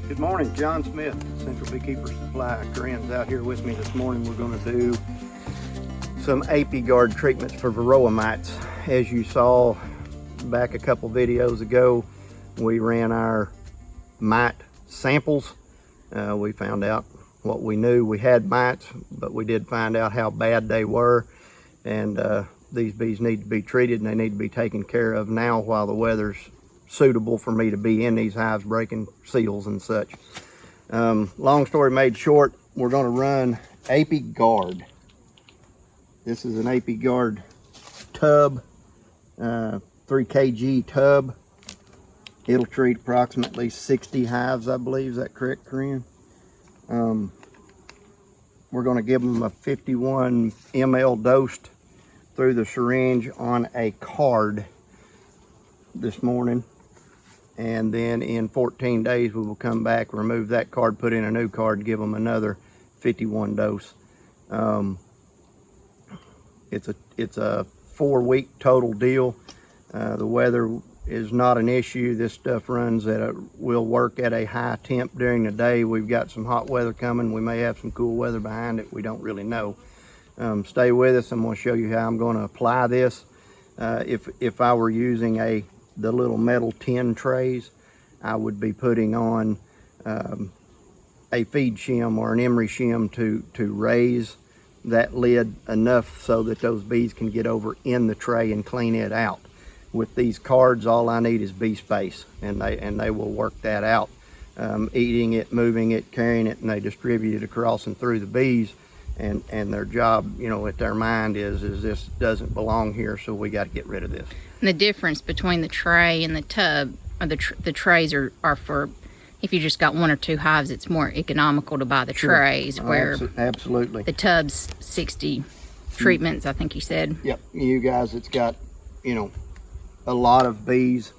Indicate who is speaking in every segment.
Speaker 1: Good morning, John Smith, Central Beekeeper Supply. Corinne's out here with me this morning. We're going to do some Apiguard treatments for Varroa mites. As you saw back a couple videos ago, we ran our mite samples. We found out what we knew. We had mites, but we did find out how bad they were. And these bees need to be treated and they need to be taken care of now while the weather's suitable for me to be in these hives breaking seals and such. Long story made short, we're going to run Apiguard. This is an Apiguard tub, 3 kg tub. It'll treat approximately 60 hives, I believe. Is that correct, Corinne? We're going to give them a 51 ml dosed through the syringe on a card this morning. And then in 14 days we will come back, remove that card, put in a new card, give them another 51 dose. It's a 4-week total deal. The weather is not an issue. This stuff runs will work at a high temp during the day. We've got some hot weather coming. We may have some cool weather behind it. We don't really know. Stay with us. I'm going to show you how I'm going to apply this. If I were using the little metal tin trays, I would be putting on a feed shim or an emery shim to raise that lid enough so that those bees can get over in the tray and clean it out. With these cards, all I need is bee space, and they will work that out. Eating it, moving it, carrying it, and they distribute it across and through the bees. And their job, you know, at their mind is this doesn't belong here, so we got to get rid of this.
Speaker 2: And the difference between the tray and the tub, or the trays are for, if you just got 1 or 2 hives, it's more economical to buy the trays, where
Speaker 1: absolutely
Speaker 2: the tub's 60 treatments, I think you said.
Speaker 1: Yep, you guys, it's got, you know, a lot of bees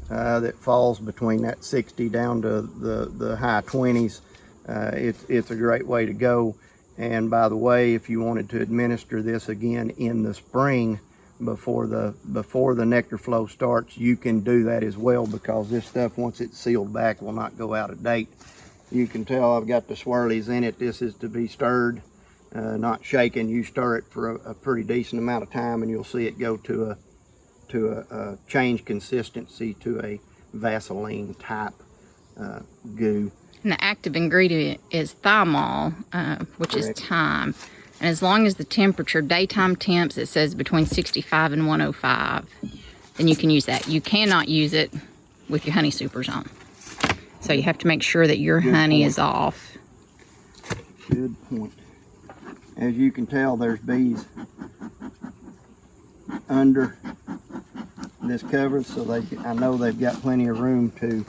Speaker 1: that falls between that 60 down to the high 20s. It's a great way to go. And by the way, if you wanted to administer this again in the spring before the nectar flow starts, you can do that as well, because this stuff, once it's sealed back, will not go out of date. You can tell I've got the swirlies in it. This is to be stirred, not shaken. You stir it for a pretty decent amount of time and you'll see it go to a change consistency to a Vaseline type goo.
Speaker 2: And the active ingredient is thymol, which
Speaker 1: Correct.
Speaker 2: is thyme. And as long as the temperature, daytime temps, it says between 65 and 105, then you can use that. You cannot use it with your honey supers on. So you have to make sure that your honey is off.
Speaker 1: Good point. As you can tell, there's bees under this cover, so I know they've got plenty of room to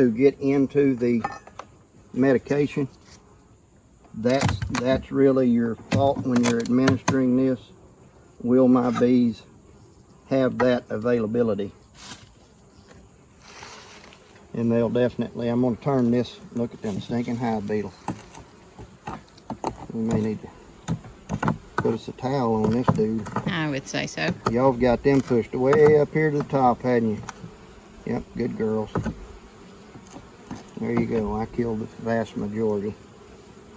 Speaker 1: get into the medication. That's really your fault when you're administering this. Will my bees have that availability? And they'll definitely. I'm going to turn this. Look at them stinking hive beetles. We may need to put us a towel on this dude.
Speaker 2: I would say so.
Speaker 1: Y'all have got them pushed way up here to the top, hadn't you? Yep, good girls. There you go. I killed the vast majority.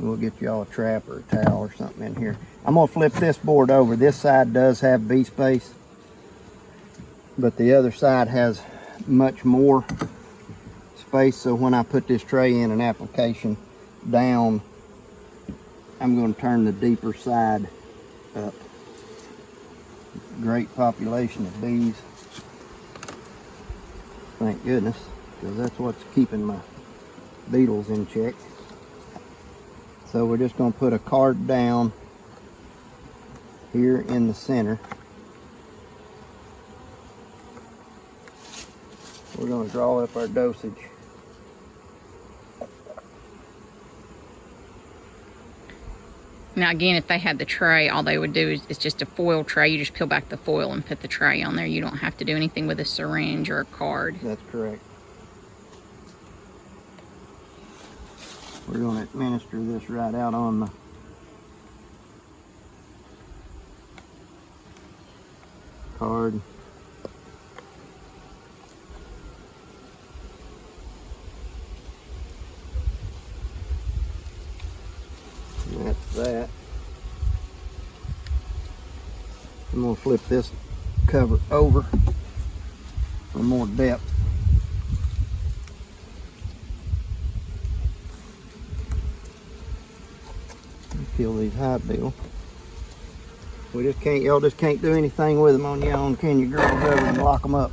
Speaker 1: We'll get y'all a trap or a towel or something in here. I'm going to flip this board over. This side does have bee space, but the other side has much more space. So when I put this tray in an application down, I'm going to turn the deeper side up. Great population of bees. Thank goodness, because that's what's keeping my beetles in check. So we're just going to put a card down here in the center. We're going to draw up our dosage.
Speaker 2: Now again, if they had the tray, all they would do is just a foil tray. You just peel back the foil and put the tray on there. You don't have to do anything with a syringe or a card.
Speaker 1: That's correct. We're going to administer this right out on the card. that. I'm gonna flip this cover over for more depth. Kill these hive beetles. We just can't, y'all just can't do anything with them on your own, can you, girls, other than lock them up.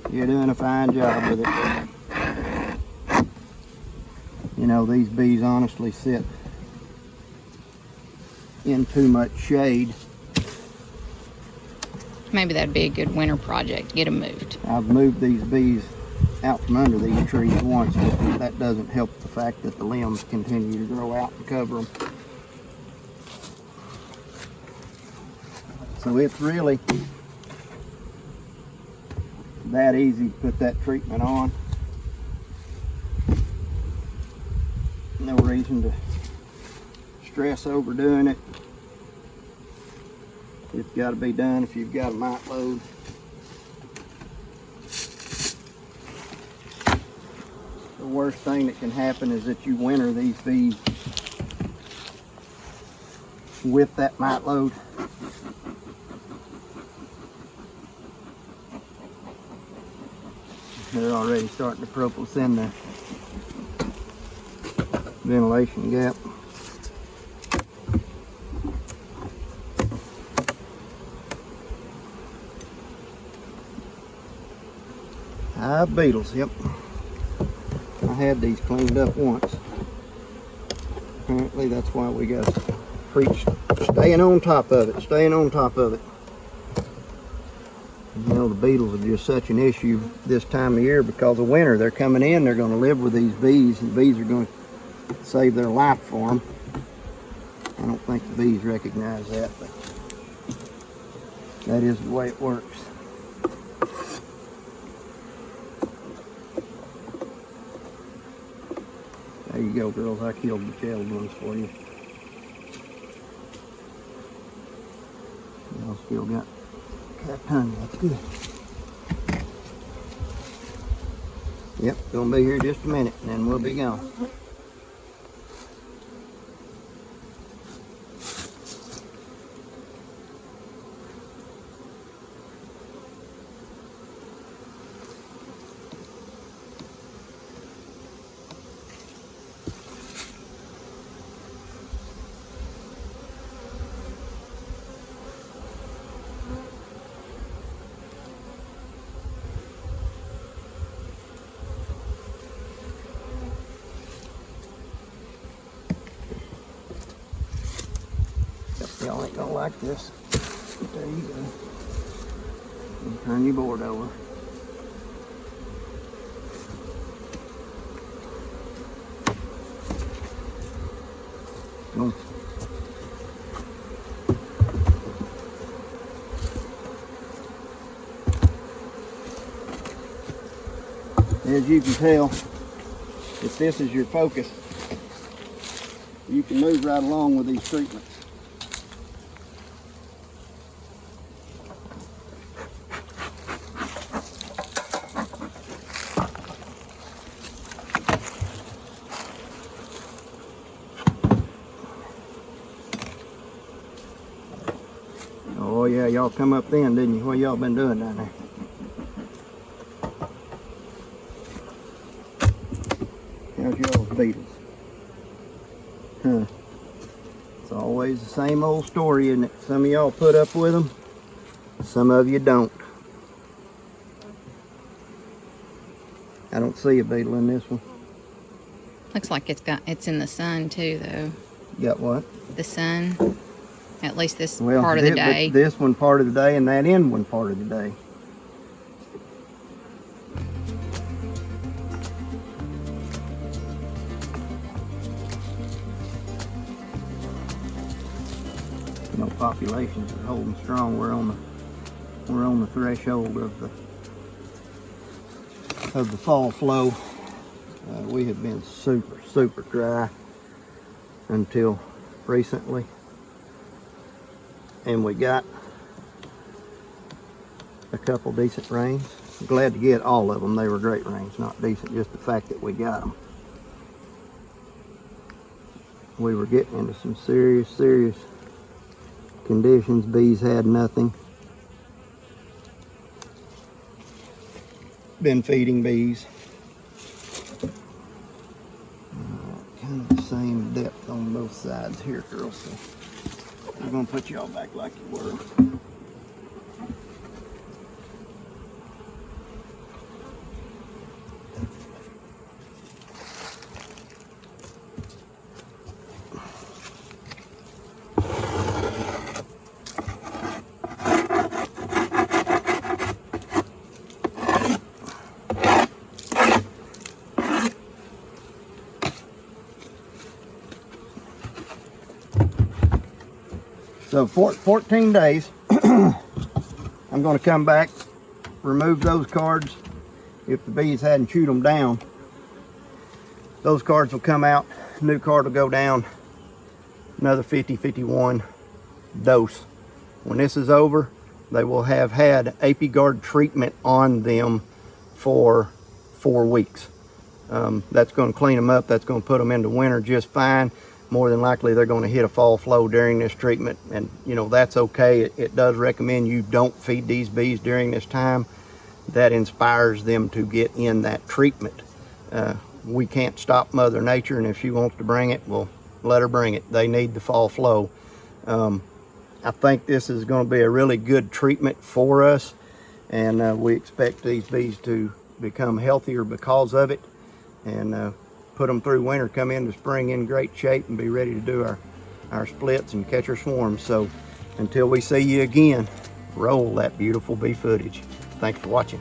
Speaker 1: You're doing a fine job with it. You know, these bees honestly sit in too much shade.
Speaker 2: Maybe that'd be a good winter project. Get them moved.
Speaker 1: I've moved these bees out from under these trees once, but that doesn't help the fact that the limbs continue to grow out and cover them. So it's really that easy to put that treatment on. No reason to stress over doing it. It's got to be done if you've got a mite load. The worst thing that can happen is that you winter these bees with that mite load. They're already starting to propulse in the ventilation gap. Hive beetles, yep. I had these cleaned up once. Apparently that's why we got to preach staying on top of it, staying on top of it. You know, the beetles are just such an issue this time of year because of winter. They're coming in, they're going to live with these bees, and the bees are going to save their life for them. I don't think the bees recognize that, but that is the way it works. There you go, girls. I killed the shelled ones for you. Y'all still got capped honey. That's good. Yep, gonna be here just a minute, and then we'll be gone. Y'all ain't gonna like this. There you go. And turn your board over. Go. As you can tell, if this is your focus, you can move right along with these treatments. Oh yeah, y'all come up then, didn't you? What y'all been doing down there? How's y'all's beetles? Huh. It's always the same old story, isn't it? Some of y'all put up with them, some of you don't. I don't see a beetle in this one.
Speaker 2: Looks like it's in the sun too, though.
Speaker 1: Got what?
Speaker 2: The sun. At least this
Speaker 1: Well,
Speaker 2: part of the day.
Speaker 1: But this one part of the day and that end one part of the day. You know, populations are holding strong. We're on the threshold of the fall flow. We have been super dry until recently. And we got a couple decent rains. Glad to get all of them. They were great range, not decent, just the fact that we got them. We were getting into some serious conditions. Bees had nothing. Been feeding bees. Kind of the same depth on both sides here, girls. So we're gonna put y'all back like you were. So 14 days, I'm going to come back, remove those cards. If the bees hadn't chewed them down, those cards will come out, new card will go down, another 50, 51 dose. When this is over, they will have had Apiguard treatment on them for 4 weeks. That's going to clean them up, that's going to put them into winter just fine. More than likely they're going to hit a fall flow during this treatment, and you know, that's okay. It does recommend you don't feed these bees during this time. That inspires them to get in that treatment. We can't stop Mother Nature, and if she wants to bring it, well, let her bring it. They need the fall flow. I think this is going to be a really good treatment for us, and we expect these bees to become healthier because of it, and put them through winter, come into spring in great shape, and be ready to do our splits and catch our swarms. So until we see you again, roll that beautiful bee footage. Thanks for watching.